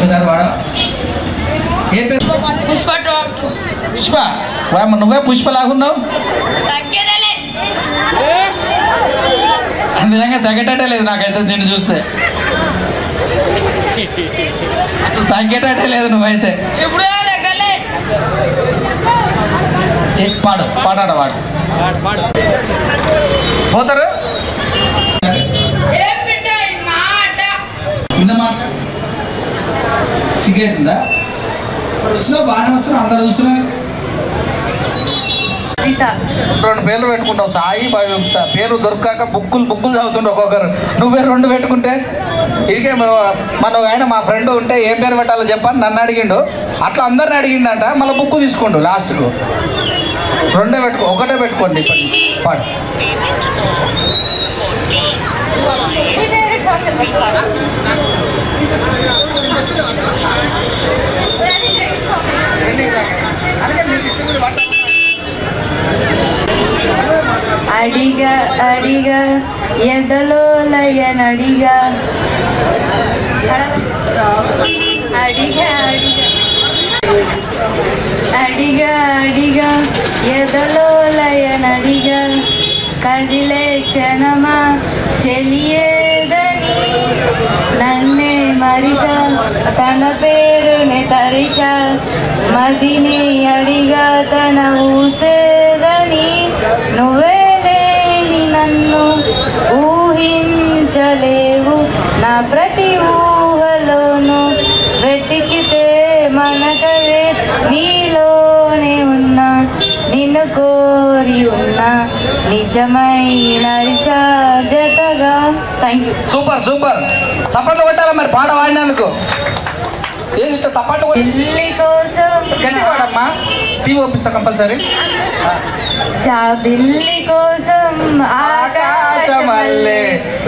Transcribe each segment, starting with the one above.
ఒక్కసారి వాడ. ఏ పేరు? పుష్ప. నువ్వే పుష్పలాగున్నావు. నిజంగా తగ్గేటట్టే లేదు నాకైతే నిన్ను చూస్తే. అసలు తగ్గేటట్టే లేదు నువ్వైతే. పాడు పాడాడు వాడు పోతారు. సిగ్గైతుందా? వచ్చినా బాగానే వచ్చినా అందరు చూస్తున్నా. 2 పేర్లు పెట్టుకుంటావు. సాయి పేరు దొరకక బుక్కులు చదువుతుండే ఒక్కొక్కరు. నువ్వే 2 పెట్టుకుంటే ఇదికే మన ఆయన మా ఫ్రెండ్ ఉంటే ఏం పేరు పెట్టాలో చెప్పని నన్ను అడిగిండు. అట్లా అందరిని అడిగిండంట. మళ్ళీ బుక్ తీసుకోండు లాస్ట్కు. 2 పెట్టుకో, 1 పెట్టుకోండి. పాడు. అడిగా అడిగా ఎదలో లయనడిగా అడిగా అడిగా అడిగా ఎదలో లయనడిగా కదిలే క్షణమా చెలియేదని నన్నే మరిచా తన పేరుని తరిచా మదిని అడిగా తన ఊసేదని నువ్వే లేని నన్ను ఊహించలేవు నా ప్రతి ఊహలోను వెతికితే మనకవే నీలోనే ఉన్నా నిన్ను కోరి ఉన్నా నిజమైన జతగా. Thank you. Super super. చప్పట్లు కొట్టాలా మరి పాట వాడినందుకు. ఏది తప్పట్టు పెళ్లి కోసం గట్టి పాడమ్మా. TV ఒప్పిస్తా compulsory. జాబిల్లి కోసం ఆకాశమల్లే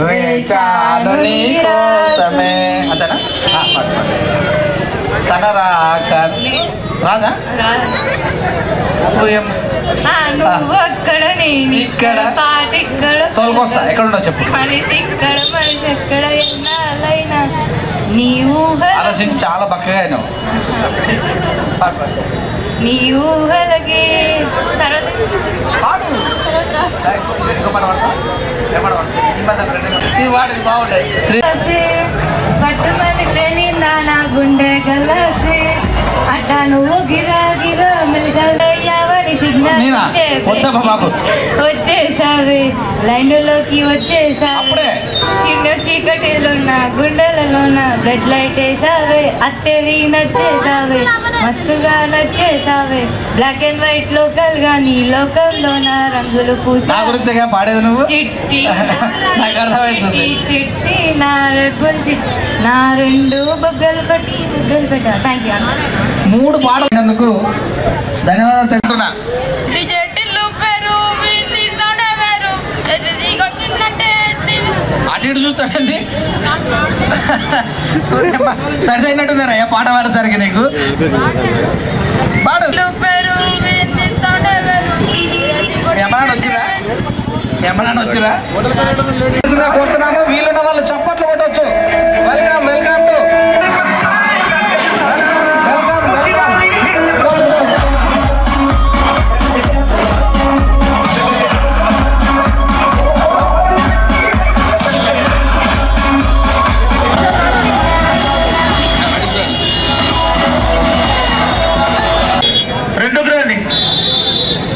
వేచాను నీ కోసమే. అంతేనా? తన రాదా? నువ్వు అక్కడ నేను ఇక్కడ పాట ఇక్కడ తోలుకొస్తా. ఎక్కడ ఉండవు చెప్పు. మనిషి ఇక్కడ మనిషి ఎక్కడ ఎన్నాళ్ళైనా నీ ఊహ ఆలోచించి చాలా బక్కగా అయినావు. నీ ఊహలకి పట్టుమని తెలిందా నా గుండె గల్లాసి అట్టా నువ్వు గిరా గిరా మెలిగల్లయ్యావని సిగ్నల్ వచ్చేసావి లైన్లోకి వచ్చేసావి చిన్న చీకటిలోన గుండెలలోన బ్లడ్ లైట్ వేసావే అత్తేది నచ్చేసావే మస్తుగా నచ్చేసావే బ్లాక్ అండ్ వైట్ లోకల్ గా నీ లోకంలోన రంగులు పూసా పాడేది నువ్వు. చిట్టి చిట్టి నా రెబ్బులు నా 2 బొగ్గలు పట్టి బుగ్గలు పెట్టా. Thank you. 3 పాటలకు ధన్యవాదాలు తెలుపుతున్నా. అటు ఇటు చూస్తాడండి. సరిదైనట్టుందరా ఏ పాట పాడేసరికి నీకు. పాడు. ఏమన్నా వచ్చిరా కొడుతున్నాము. వీలున్న వాళ్ళు చప్పట్లు కొట్టవచ్చు. వెల్కమ్ వెల్కమ్ టు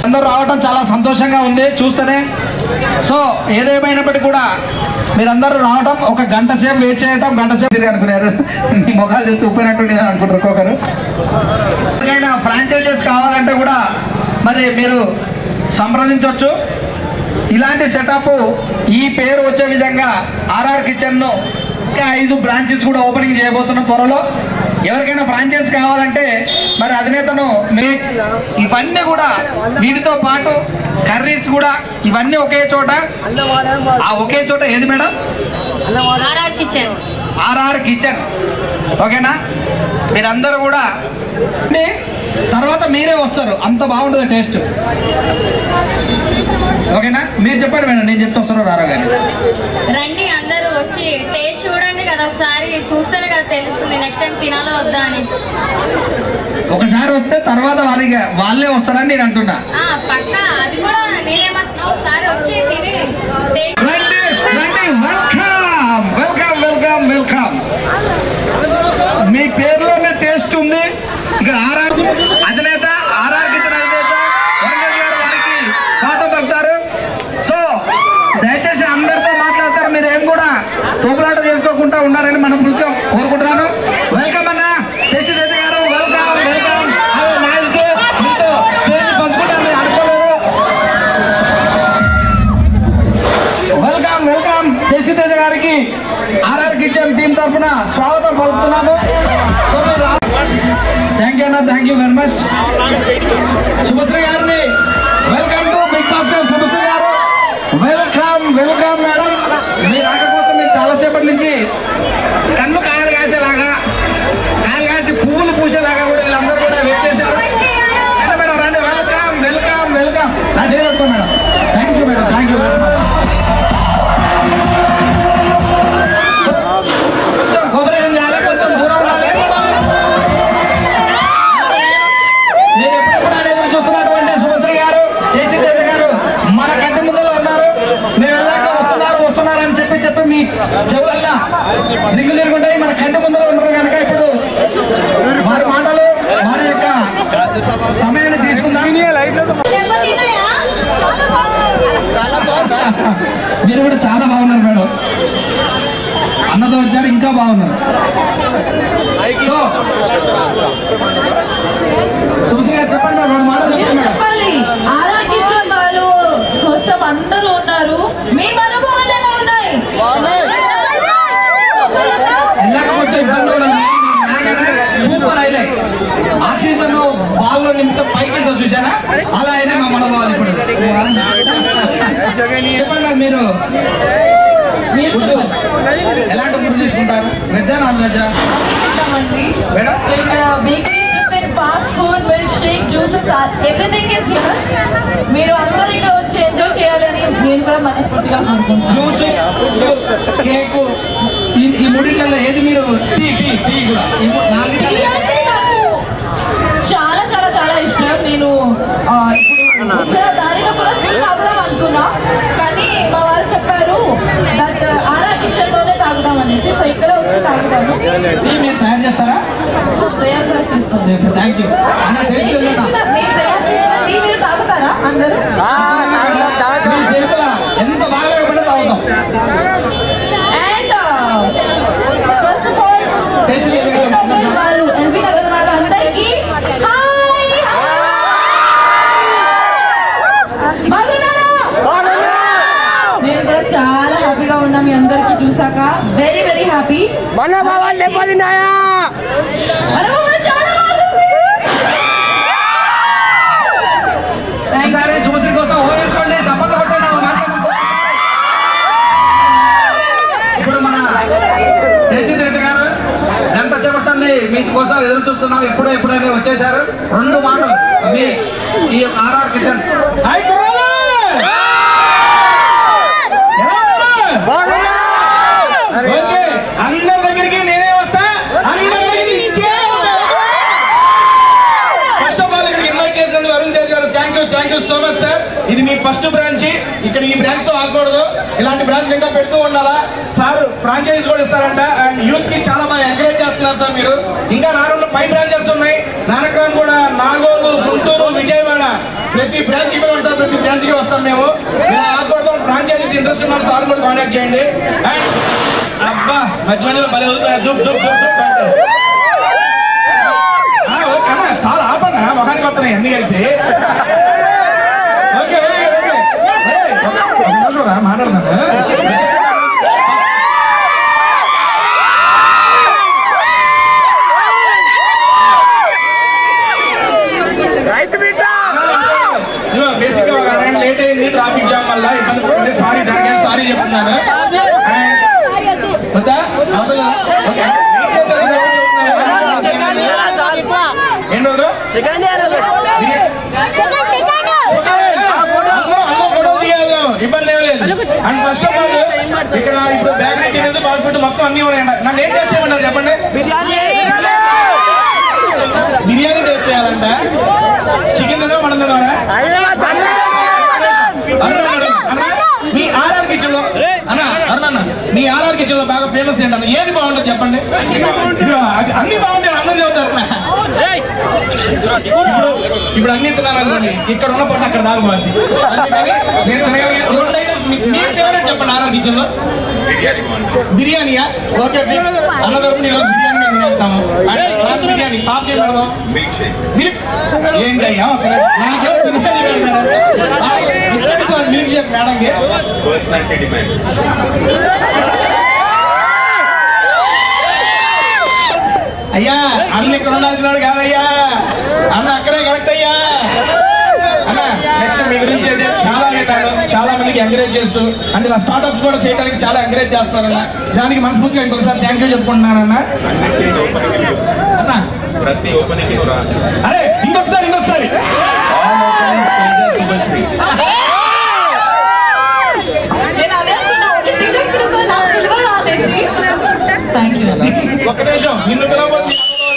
అందరూ రావటం చాలా సంతోషంగా ఉంది చూస్తేనే. సో ఏదేమైనప్పటికీ కూడా మీరందరూ రావటం, ఒక గంట సేపు వెయిట్ చేయటం, గంట సేపు అనుకున్నారు. మీ ముఖాలు చూస్తే ఉప్పినట్టు అనుకుంటారు ఒక్కొక్కరు. ఎవరికైనా ఫ్రాంచైజెస్ కావాలంటే కూడా మరి మీరు సంప్రదించవచ్చు. ఇలాంటి సెటప్ ఈ పేరు వచ్చే విధంగా ఆర్ఆర్ కిచెన్ను ఇంకా 5 బ్రాంచెస్ కూడా ఓపెనింగ్ చేయబోతున్నాం త్వరలో. ఎవరికైనా ఫ్రాంచైజ్ కావాలంటే మరి అధినేతను మేక్స్ ఇవన్నీ కూడా వీటితో పాటు కర్రీస్ కూడా ఇవన్నీ ఒకే చోట. ఆ ఒకే చోట ఏది మేడం? RR kitchen. ఓకేనా? మీరందరూ కూడా తర్వాత మీరే వస్తారు. అంత బాగుంటుంది టేస్ట్. ఓకేనా? మీరు చెప్పారు మేడం, నేను చెప్తా వస్తాను రారా కానీ రండి అందరూ వచ్చి టేస్ట్ చూడండి కదా, ఒకసారి చూస్తేనే కదా తెలుస్తుంది నెక్స్ట్ టైం తినాలో వద్దా అని. ఒకసారి వస్తే తర్వాత వాళ్ళే వస్తారని నేను అంటున్నా. పక్కా అది కూడా నేనేమంటున్నా, ఒకసారి వచ్చి తిని వెల్కమ్ వెల్కమ్ వెల్కమ్. మీ పేరులోనే టేస్ట్ ఉంది. ఇక్కడ ఆర్ఆర్ అధినేత, ఆర్ఆర్ కిచెన్ అధినేత వరంగల్ గారు వారికి స్వాగతం పలుకుతారు. సో దయచేసి అందరితో మాట్లాడతారు, మీరు ఏం కూడా తోపులాట చేసుకోకుండా ఉండాలని మనం కోరుకుంటున్నాను. వెల్కమ్ అన్న తెచ్చి గారు, వెల్కమ్ వెల్కమ్. మీతో స్టేజ్ పంచుకుంటాను అనుకోలేదు. వెల్కమ్ వెల్కమ్ శశి తేజ గారికి ఆర్ఆర్ కిచెన్ టీం తరఫున స్వాగతం పలుకుతున్నాను. థ్యాంక్ యూ అన్న, thank you very much. Subhashree గారిని welcome to Bigg Boss Subhashree garu. Welcome welcome madam. మీ రాక కోసం మేము చాలా సేపటి నుంచి కన్ను కాయలు కాసేలాగా, కాయలు కాసి పువ్వులు పూసేలాగా కూడా వీళ్ళందరూ కూడా వెయిట్ చేశారు. మేడం రండి. Welcome welcome welcome. నా చేయబట్టుకో madam. Thank you madam, thank you very much. కొంచెం కొబ్బరి ఏం చేయాలి, కొంచెం దూరం ఉండాలి. నేను ఎప్పుడు కూడా ఎదురు చూస్తున్నటువంటి శుభశ్రీ గారు, దేశదేవి గారు మన కంటి ముందులో ఉన్నారు. మేము వెళ్ళాక వస్తున్నారు అని చెప్పి మీ చెవులల్లా రింగు తిరుగుంటాయి. మన కంటి ముందులో ఉన్నారు కనుక ఇప్పుడు వారి మాటలు, వారి యొక్క సమయాన్ని తీసుకుందాం. మీరు కూడా చాలా బాగున్నారు మేడం. అన్నతో వచ్చారు, ఇంకా బాగున్నారు. సో శుభశ్రీ గారు చెప్పండి మేడం, రెండు మాటలు చెప్పండి. ఆర్ఆర్ కిచెన్ వాళ్ళు కోసం అందరూ ఉన్నారు. మీ అనుభవాలు ఎలా ఉన్నాయి? వెళ్ళాక కొంచెం ఇబ్బంది ఉండదు, సూపర్ అయినాయి. ఆక్సిజన్ బాల్లో నింపితే పైకి చూసారా, అలా అయినా మా మనోభావాలు. ఇప్పుడు చెప్పండి మీరు ఎలాంటి ఫుడ్ తీసుకుంటారు? వెజ్జా నాన్ వెజ్జా madam? Bakery, tiffin, fast food, milkshake, juices, everything is here. మీరు అందరూ ఇక్కడ వచ్చి ఎంజాయ్ చేయాలని నేను కూడా మనస్ఫూర్తిగా కోరుకుంటున్నాను. జ్యూస్, కేకు, ఈ మూడింటిలో ఏది మీరు? టీ కూడా నాకు చాలా చాలా చాలా ఇష్టం. నేను ఇప్పుడు వచ్చిన దారిలో కూడా టీ తాగుదాం అనుకున్నా, కానీ మా వాళ్ళు చెప్పారు దట్ ఆర్ఆర్ కిచెన్ లోనే తాగుదాం అనేసి. సో ఇక్కడ వచ్చి తాగుతాను. టీ మీరు తయారు చేస్తారా? తయారు కూడా చేస్తాను. థ్యాంక్ యూ అన్న. నేను తయారు చేసిన టీ మీరు తాగుతారా అందరూ? మీ చేతుల ఎంత బాగా పడితే తాగుతాం. అండ్ ఫస్ట్ ఆఫ్ ఆల్ వాళ్ళు ఎల్బీ నగర్ వాళ్ళు అందరికీ నేను కూడా చాలా హ్యాపీగా ఉన్నా మీ అందరికి చూసాక. Very very happy. ఒకసారి శుభశ్రీ కోసం ఓవేసుకోండి, చప్పట్లు కొట్టండి. ఇప్పుడు మన దేశదేవి గారు గంట సేపటి మీకోసం ఎదురు చూస్తున్నాం. ఎప్పుడైనా వచ్చేసారు. రెండు మాటలు మీ ఈ ఆర్ఆర్ కిచెన్. అందరి దగ్గరికి నేనే వస్తా, అందరి దగ్గరికి ఫస్ట్ ఆఫ్ ఆల్ ఇక్కడ ఇన్వైట్ చేసినందుకు అరుణ్ తేజ్ గారు thank you so much sir. ఇది మీ ఫస్ట్ బ్రాంచ్. ఇక్కడ ఈ బ్రాంచ్ తో ఆగకూడదు, ఇలాంటి బ్రాంచ్ ఇంకా పెడుతూ ఉండాలా. సార్ ఫ్రాంచైజ్ కూడా ఇస్తారంట. అండ్ యూత్ కి చాలా బాగా ఎంకరేజ్ చేస్తున్నారు సార్ మీరు. ఇంకా రానున్న 5 బ్రాంచెస్ ఉన్నాయి. నానక్రామ్ కూడా, నాగోలు, గుంటూరు, విజయవాడ, ప్రతి బ్రాంచ్ కి సార్. ప్రతి బ్రాంచ్ కి వస్తాం మేము. ఇలా ఆగకూడదు. ఫ్రాంచైజీస్ ఇంట్రెస్ట్ ఉన్నారు సార్ కూడా కాంటాక్ట్ చేయండి. అండ్ అబ్బా మధ్య మధ్యలో భలే అవుతాయి. చాలా ఆపండి, మొహానికి వస్తున్నాయి అన్ని కలిసి. ఓకే మాట్లాడుతున్నాను. బేసిక్ గా లేట్ అయింది ట్రాఫిక్ జామ్ వల్ల, ఇబ్బంది పడుతుంది. సారీ చెప్తున్నాను. ఇబ్బంది ఏం లేదు. అండ్ ఫస్ట్ ఆఫ్ ఆల్ ఇక్కడ ఇప్పుడు బేకరీ టిఫిన్స్ ఫాస్ట్ ఫుడ్ మొత్తం అన్ని ఉన్నాయండి. నన్ను ఏం టేస్ట్ చేయమన్నారు చెప్పండి? బిర్యానీ టేస్ట్ చేయాలంట. చికెన్ తినో మనం తినవరా? మీ ఆర్ఆర్ కిచెన్ లో అన్న అన్న మీ ఆర్ఆర్ కిచెన్ లో బాగా ఫేమస్ ఏంటన్నా? ఏది బాగుంటుంది చెప్పండి? అన్ని బాగుంటాయి అందరూ చెబుతారు. ఇప్పుడు అన్ని తిన్నాను అనుకోండి, ఇక్కడ ఉన్న పొట్ట అక్కడ దాగుపోద్ది. నేను తినగలిగే 2 ఐటమ్స్ మీ ఫేవరెట్ చెప్పండి ఆర్ఆర్ కిచెన్ లో. బిర్యానీయా? ఓకే అన్నదరం ఈరోజు బిర్యానీ మేము తినేస్తాము. బిర్యానీ టాప్ చేసి పెడదాం. మిల్క్ ఏంటయ్యా నాకేమో బిర్యానీ పెడతారు. మిల్క్ షేక్ మేడంకి అయ్యా అన్న ఇక్కడ ఉండాల్సిన వాడు కాదయ్యా, అన్న అక్కడే కరెక్ట్ అయ్యా. అన్న నెక్స్ట్ మీ గురించి అయితే చాలా విన్నాను, చాలా మందికి ఎంకరేజ్ చేస్తూ అంటే నా స్టార్ట్అప్స్ కూడా చేయడానికి చాలా ఎంకరేజ్ చేస్తున్నారన్న. దానికి మనస్ఫూర్తిగా ఇంకొకసారి థ్యాంక్ యూ చెప్పుకుంటున్నానన్న. అన్న ప్రతి ఓపెనింగ్ అరే ఇంకొకసారి ఒక్క నిమిషం నిన్ను పిలవబోతు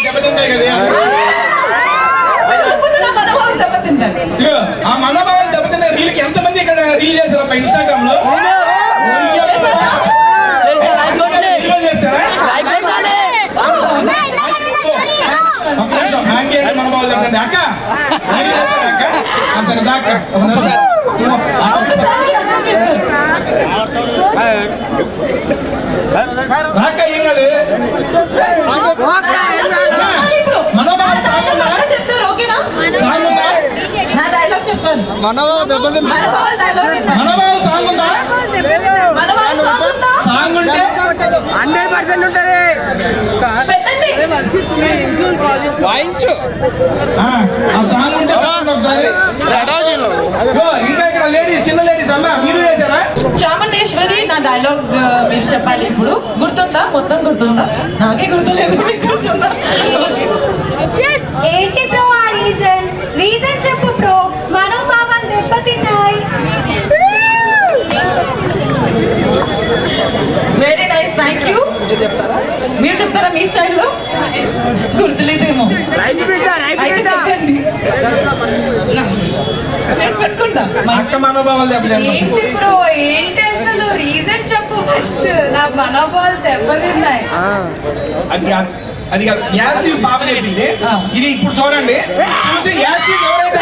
దెబ్బతింటాయి కదా. ఆ మనోభావాలు దెబ్బతిన్న రీల్కి ఎంతమంది ఇక్కడ రీల్ చేశారు ఇన్స్టాగ్రామ్ లో? చేస్తారా? ఒక్క నిమిషం హ్యాంగ్ చేయండి మనోభావాలు దెబ్బతింది. అక్క అక్క సరే దాక్క రాక ఏం కాదు. మనోభావాలు చెప్తారు ఓకేనా? సాంగ్ ఉందా? నా డైలాగ్ చెప్పాను. మనోభావాలు సాంగ్ ఉందా? సాంగ్ ఉంటే 100% ఉంటది. వాయించు ఆ సాంగ్ ఉంటే ఒకసారి. ఇంకా ఇక్కడ లేడీస్ చిన్న లేడీస్ అమ్మా మీరు చేశారా? చాముండేశ్వరి నా డైలాగ్ మీరు చెప్పాలి ఇప్పుడు. గుర్తుందా? మొత్తం గుర్తుందా? నాకే గుర్తులేదు, మీకు గుర్తుందా? ఏంటి బ్రో ఆ రీజన్ చెప్పు బ్రో. మనోభావాలు దెబ్బతిన్నాయి. Very nice, thank you. మీరు చెప్తారా మీ స్టైల్లో? గుర్తులేదేమో. అయితే చెప్పండి, నేను పెట్టుకుంటా. అక్క మనోభావాలు దెబ్బతిన్నాయి. ఏంటి బ్రో ఏంటి అసలు రీజన్ చెప్పు ఫస్ట్. నా మనోభావాలు దెబ్బతిన్నాయి. అది కాదు యాసిస్ బాబు చెప్పింది. ఇది ఇప్పుడు చూడండి, చూసి యాసిస్ ఎవరైతే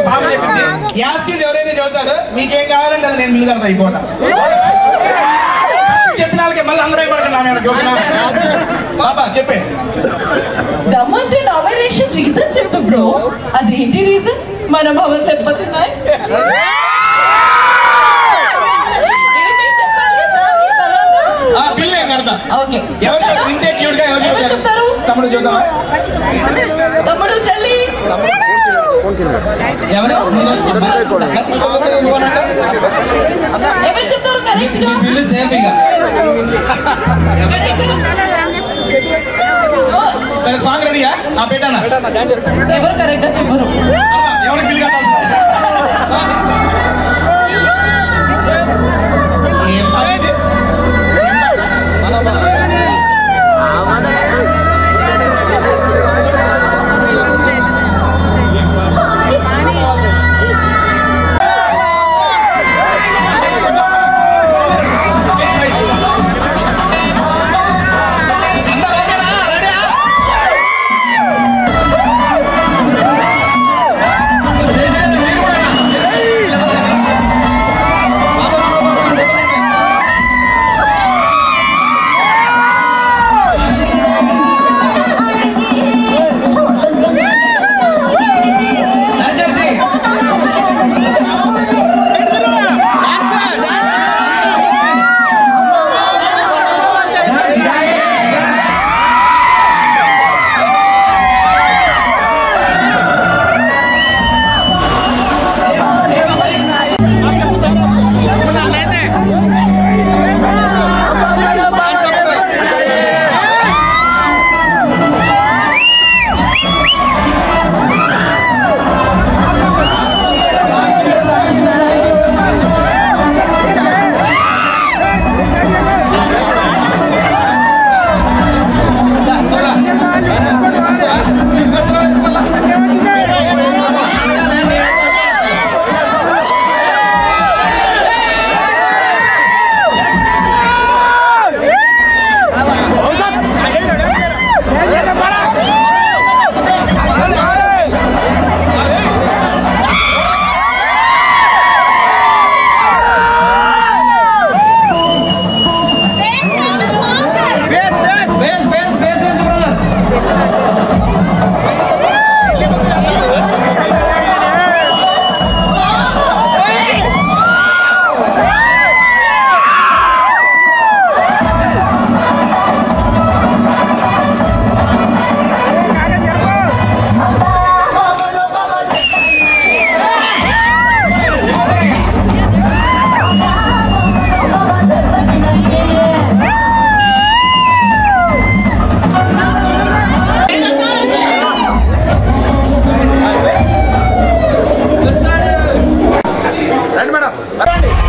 బాబు చెప్పింది యాసిస్ ఎవరైతే చదువుతారో మీకేం కావాలంటే అది నేను మిల్లు అయిపోతా. చెప్పిన వాళ్ళకి మళ్ళీ అందరూ అయిపోతున్నా. బాబా చెప్పే దమ్ముంటే నామినేషన్ రీజన్ చెప్పు బ్రో. అదేంటి రీజన్? మనోభావాలు దెబ్బతిన్నాయి. ఓకే ఎవరు చెప్తారు? తమ్ముడు చూద్దామా? తమ్ముడు చెల్లి ఎవరు చెప్తారు కరెక్ట్ గా? బిల్లు సేఫ్ ఇక. సరే సాంగ్ రెడీయా? ఆ పెట్టానా? ఎవరు కరెక్ట్ గా చెప్పరు? ఎవరికి బిల్లు కావాలి?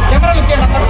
కెమెరా లుక్ అందరూ.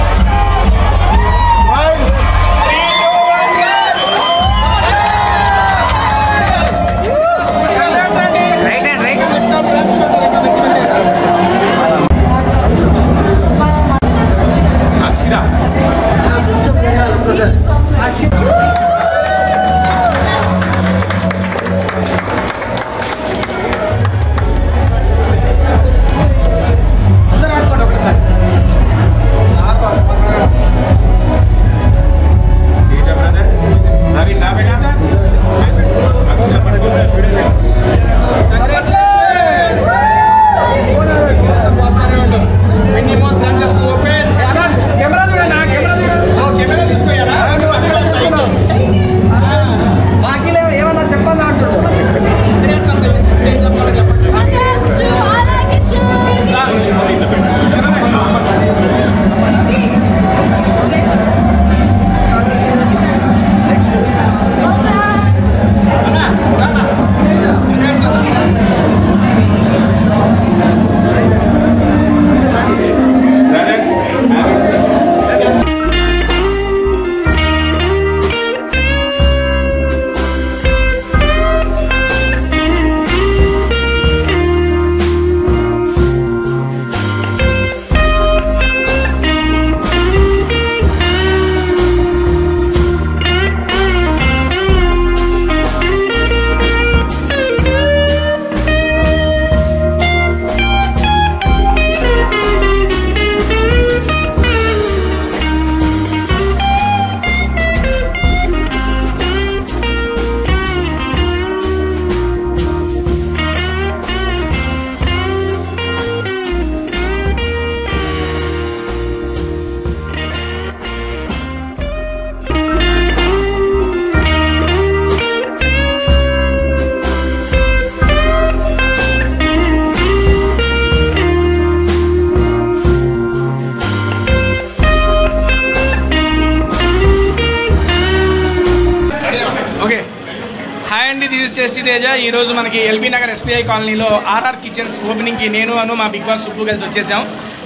టేస్టీ తేజ ఈరోజు మనకి ఎల్బీ నగర్ ఎస్బీఐ కాలనీలో ఆర్ఆర్ కిచెన్స్ ఓపెనింగ్కి నేను మా బిగ్ బాస్ సుబ్బు కలిసి వచ్చేసాం.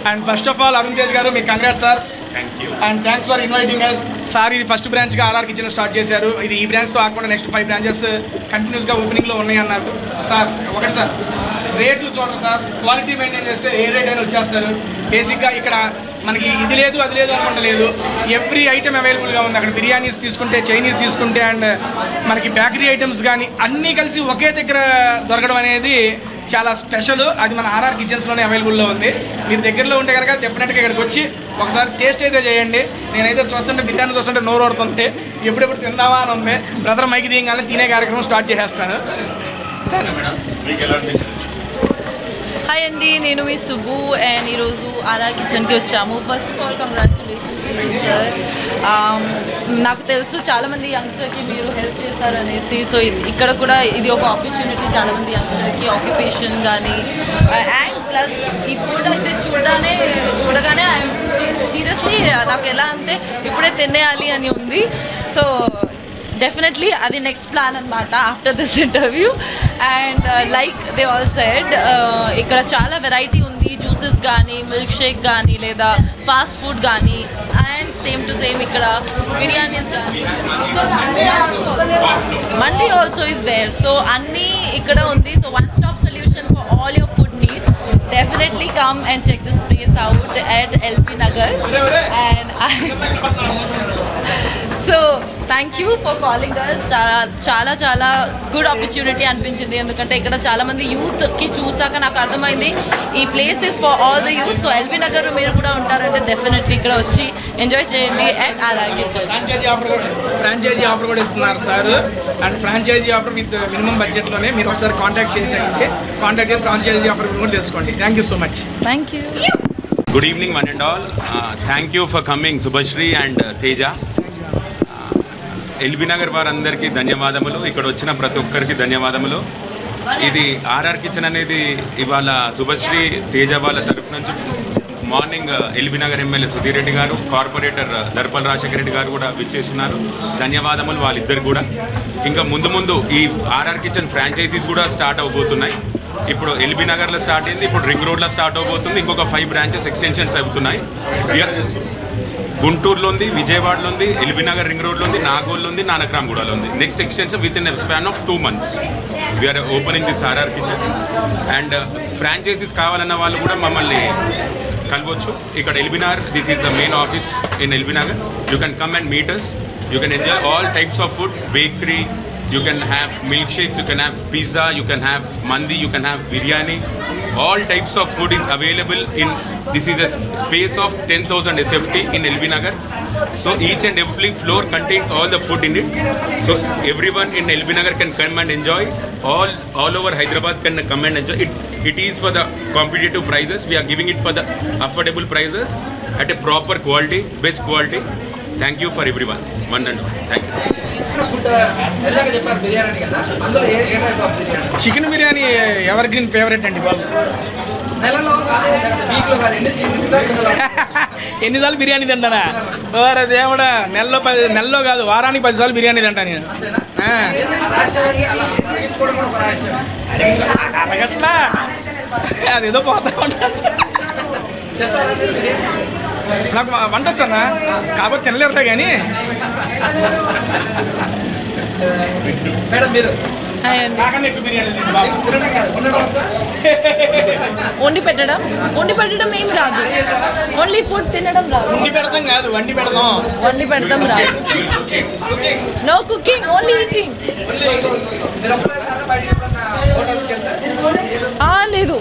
And first of all Arun Tej garu మీకు congrats sir. And thanks for inviting us sir. ఇది ఫస్ట్ బ్రాంచ్గా ఆర్ఆర్ కిచెన్ స్టార్ట్ చేశారు. ఇది ఈ బ్రాంచ్తో కాకుండా నెక్స్ట్ 5 బ్రాంచెస్ కంటిన్యూస్గా ఓపెనింగ్లో ఉన్నాయి అన్నారు సార్. ఒకటి సార్, రేట్లు చూడండి సార్, క్వాలిటీ మెయింటైన్ చేస్తే ఏ రేట్ అయినా వచ్చేస్తారు. బేసిక్గా ఇక్కడ మనకి ఇది లేదు అది లేదు అనుకుంటా లేదు, ఎవ్రీ ఐటమ్ అవైలబుల్గా ఉంది. అక్కడ బిర్యానీస్ తీసుకుంటే, చైనీస్ తీసుకుంటే, అండ్ మనకి బేకరీ ఐటమ్స్ కానీ అన్నీ కలిసి ఒకే దగ్గర దొరకడం అనేది చాలా స్పెషల్. అది మన ఆర్ఆర్ కిచెన్స్లోనే అవైలబుల్లో ఉంది. మీరు దగ్గరలో ఉంటే కనుక డెఫినెట్గా ఇక్కడికి వచ్చి ఒకసారి టేస్ట్ అయితే చేయండి. నేనైతే చూస్తుంటే బిర్యానీ చూస్తుంటే నోరు ఊరుతుంటే ఎప్పుడెప్పుడు తిందామా అని ఉంది. బ్రదర్ మైకి దిగానే తినే కార్యక్రమం స్టార్ట్ చేసేస్తాను. హాయ్ అండి, నేను మీ సుబ్బు అండ్ ఈరోజు ఆర్ఆర్ కిచెన్కి వచ్చాము. First of all congratulations sir. నాకు తెలుసు చాలామంది యంగ్స్టర్కి మీరు హెల్ప్ చేస్తారు అనేసి. సో ఇక్కడ కూడా ఇది ఒక ఆపర్చునిటీ చాలామంది యంగ్స్టర్కి, ఆక్యుపేషన్ కానీ. అండ్ ప్లస్ ఈ ఫుడ్ అయితే చూడగానే సీరియస్లీ నాకు ఎలా అంటే ఇప్పుడే తినేయాలి అని ఉంది. సో డెఫినెట్లీ అది నెక్స్ట్ ప్లాన్ అనమాట after this interview. And like they all said, ఇక్కడ చాలా వెరైటీ ఉంది. జ్యూసెస్ కానీ, మిల్క్ షేక్ కానీ, లేదా ఫాస్ట్ ఫుడ్ కానీ, అండ్ సేమ్ టు సేమ్ ఇక్కడ బిర్యానీస్ కానీ, mandi also is there. So అన్నీ ఇక్కడ ఉంది. So one stop solution for all your food needs. Definitely come and check this place out at LB Nagar. And so thank you for calling us. చాలా good opportunity అనిపించింది. ఎందుకంటే ఇక్కడ చాలామంది యూత్కి చూసాక నాకు అర్థమైంది ఈ place is for all the youth. So LB Nagar మీరు కూడా ఉంటారంటే డెఫినెట్లీ ఇక్కడ వచ్చి ఎంజాయ్ చేయండి at RR Kitchen. Franchisee offer కూడా ఇస్తున్నారు సార్. అండ్ ఫ్రాంచైజీ ఆఫర్ విత్ మినిమం బడ్జెట్లోనే మీరు ఒకసారి కాంటాక్ట్ చేసేయండి. కాంటాక్ట్ చేసి ఫ్రాంచైజీ ఆఫర్ కూడా తెలుసుకోండి. Thank you so much. Thank you. Good evening one and all. Thank you for coming Subhashri and Teja. LB Nagar వారందరికీ ధన్యవాదములు. ఇక్కడ వచ్చిన ప్రతి ఒక్కరికి ధన్యవాదములు. ఇది ఆర్ఆర్ కిచెన్ అనేది ఇవాళ శుభశ్రీ తేజ వాళ్ళ తరఫు నుంచి morning LB Nagar MLA Sudheer Reddy గారు, కార్పొరేటర్ దర్పల్ రాజశేఖర రెడ్డి గారు కూడా విచ్చేస్తున్నారు. ధన్యవాదములు వాళ్ళిద్దరు కూడా. ఇంకా ముందు ఈ ఆర్ఆర్ కిచెన్ ఫ్రాంచైజీస్ కూడా స్టార్ట్ అవబోతున్నాయి. ఇప్పుడు ఎల్బీ నగర్లో స్టార్ట్ అయింది, ఇప్పుడు రింగ్ రోడ్లో స్టార్ట్ అవబోతుంది. ఇంకొక 5 బ్రాంచెస్ ఎక్స్టెన్షన్స్ అవుతున్నాయి. గుంటూరులో ఉంది, విజయవాడలో ఉంది, ఎల్బీ నగర్ రింగ్ రోడ్లో ఉంది, నాగోల్లో ఉంది, నానక్రామ్గూడలో ఉంది. Next extension with in span of 2 months we're opening this RR Kitchen. And franchisees కావాలన్న వాళ్ళు కూడా మమ్మల్ని కలవచ్చు. ఇక్కడ LB Nagar, this is the main office in LB Nagar. You can come and meet us. You can enjoy all types of food, bakery, you can have milkshakes, you can have pizza, you can have mandi, you can have biryani. All types of food is available in, this is a space of 10,000 SFT in LB Nagar. So each and every floor contains all the food in it. So everyone in LB Nagar can come and enjoy. All over Hyderabad can come and enjoy. It is for the competitive prices. We are giving it for the affordable prices at a proper quality, best quality. Thank you for everyone. One and all. Thank you. Chicken biryani ever green favourite అండి బాబు. ఎన్నిసార్లు బిర్యానీ తింటానా? ఓరే దేవుడా, నెలలో కాదు వారానికి 10 సార్లు బిర్యానీ తింటా నేను. అరగట్లా అదేదో పోతా ఉంటా. నాకు వంట వచ్చన్నా, కాబట్టి తినలేరులే కానీ. వండి పెట్టడం ఏమి రాదు, ఓన్లీ ఫుడ్ తినడం రాదు. వండి పెడతాం కాదు, వండి పెడతాం రాదు. No cooking, only eating. లేదు,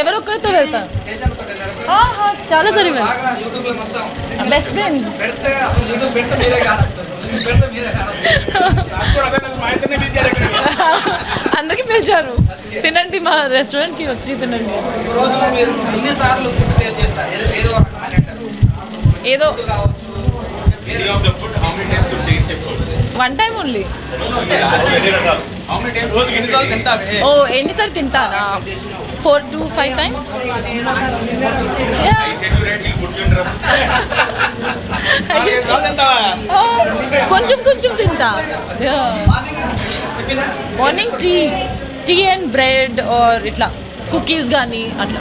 ఎవరొక్కరితో వెళ్తాను. చాలా సరే, బెస్ట్ ఫ్రెండ్స్. అందరికి పిలిచారు, తినండి మా రెస్టారెంట్కి వచ్చి తినండి. ఏదో వన్ టైం ఓన్లీ. ఓ ఎన్నిసార్లు తింటానా? 4 to 5 times. కొంచెం తింటా. Morning tea and bread or ఇట్లా కుకీస్ కానీ అట్లా.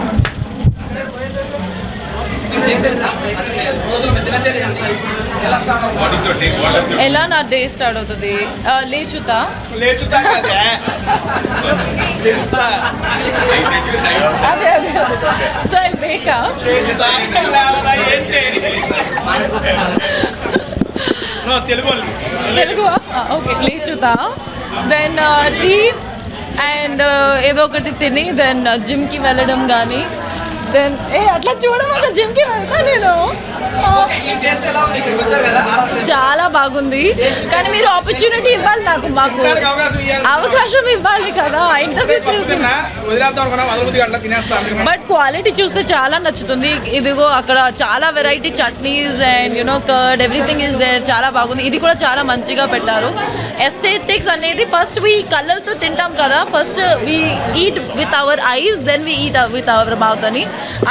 ఎలా నా డే స్టార్ట్ అవుతుంది? లేచుతా అదే so I wake up. Telugu okay. లేచుతా, దెన్ టీ అండ్ ఏదో ఒకటి తిని దెన్ జిమ్కి వెళ్ళడం కానీ. దెన్ అట్లా చూడమని జిమ్కి వెళ్తా నేను. చాలా బాగుంది, కానీ మీరు ఆపర్చునిటీ ఇవ్వాలి నాకు, మాకు అవకాశం ఇవ్వాలి కదా ఇంటర్వ్యూ చేసి. బట్ క్వాలిటీ చూస్తే చాలా నచ్చుతుంది. ఇదిగో అక్కడ చాలా variety chutneys and you know curd, everything is there. చాలా బాగుంది. ఇది కూడా చాలా మంచిగా పెట్టారు. ఎస్థెటిక్స్ అనేది ఫస్ట్ వి కళ్ళతో తింటాం కదా, first we eat with our eyes, then we eat with our mouth అని.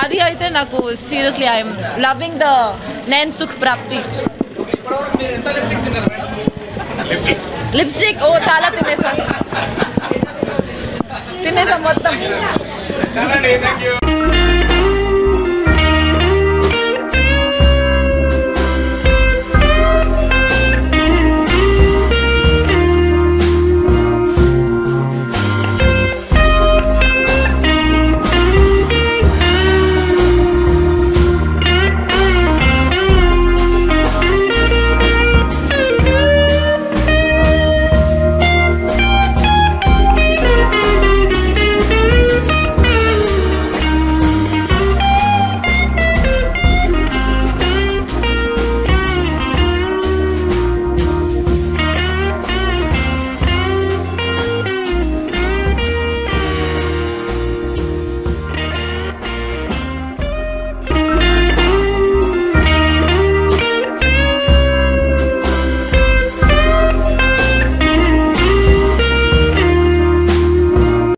అది అయితే నాకు సీరియస్లీ ఐఎమ్ లవింగ్ ద నేను సుఖ్ ప్రాప్తి. లిప్స్టిక్ చాలా తినేసా మొత్తం.